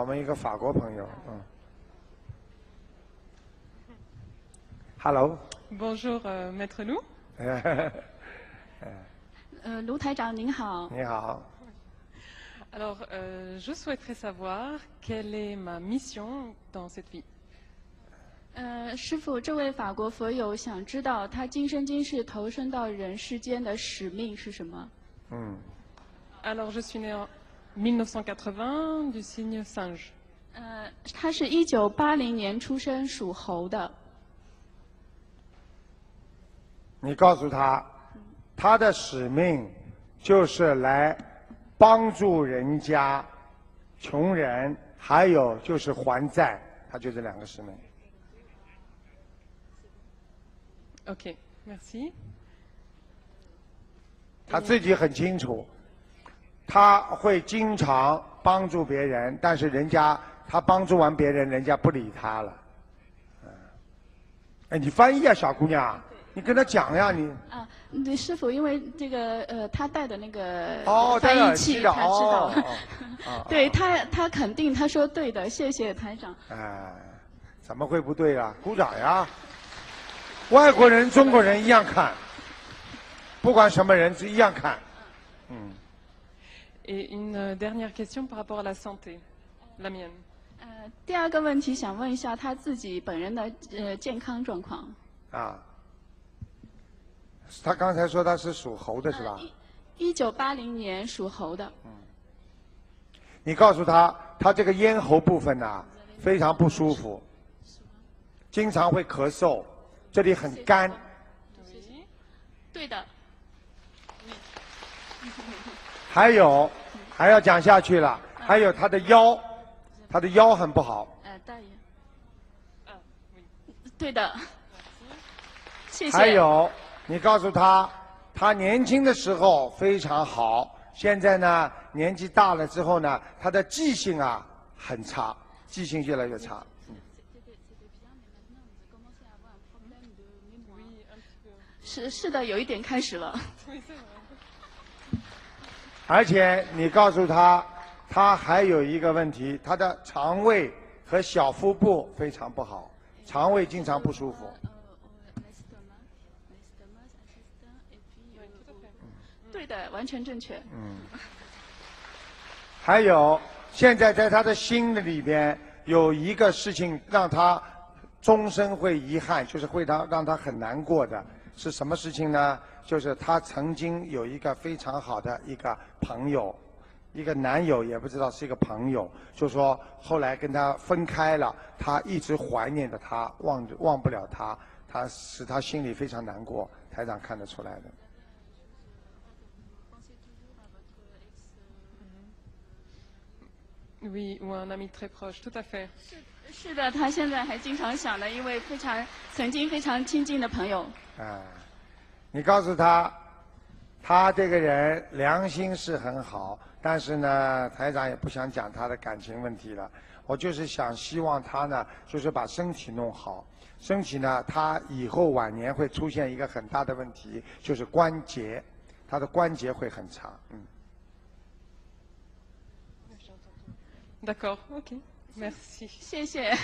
我们一个法国朋友，Hello。Bonjour, Maître Lou. 卢台长您好。你好。Alors, je souhaiterais savoir quelle est ma mission dans cette vie. 师父，这位法国佛友想知道他今生今世投生到人世间的使命是什么？Alors, je suis né en 1980 du signe singe. 他是1980年出生，属猴的。你告诉他，他的使命就是来帮助人家、穷人，还有就是还债，他就这两个使命。OK, merci. 他自己很清楚，他会经常帮助别人，但是人家他帮助完别人，人家不理他了。哎，你翻译啊，小姑娘，你跟他讲呀，你。对，师父，因为这个他带的那个翻译器，他知道。对他肯定，他说对的，谢谢台长。怎么会不对啊？鼓掌呀！外国人、中国人一样看，不管什么人是一样看。Et une dernière question par rapport à la santé, la mienne. 第二个问题想问一下他自己本人的健康状况。他刚才说他是属猴的是吧？1980年属猴的。你告诉他，他这个咽喉部分呢非常不舒服，经常会咳嗽，这里很干。对的。还要讲下去了，还有他的腰很不好。大爷。对的。谢谢。还有，你告诉他，他年轻的时候非常好，现在呢年纪大了之后呢，他的记性很差，记性越来越差。是的，有一点开始了。而且你告诉他，他还有一个问题，他的肠胃和小腹部非常不好，肠胃经常不舒服。对的，完全正确。还有，现在在他的心里边有一个事情让他终身会遗憾，就是会让他很难过的，是什么事情呢？就是他曾经有一个非常好的一个朋友，一个男友，也不知道是一个朋友，就说后来跟他分开了，他一直怀念着他，忘不了他，他使他心里非常难过，台长看得出来的。Oui, ou un ami très proche, tout à fait. 是的，他现在还经常想的一位曾经非常亲近的朋友。你告诉他，他这个人良心是很好，但是呢，台长也不想讲他的感情问题了。我就是希望他呢，就是把身体弄好。身体呢，他以后晚年会出现一个很大的问题，就是关节，他的关节会很差。D'accord, ok, merci. 谢谢。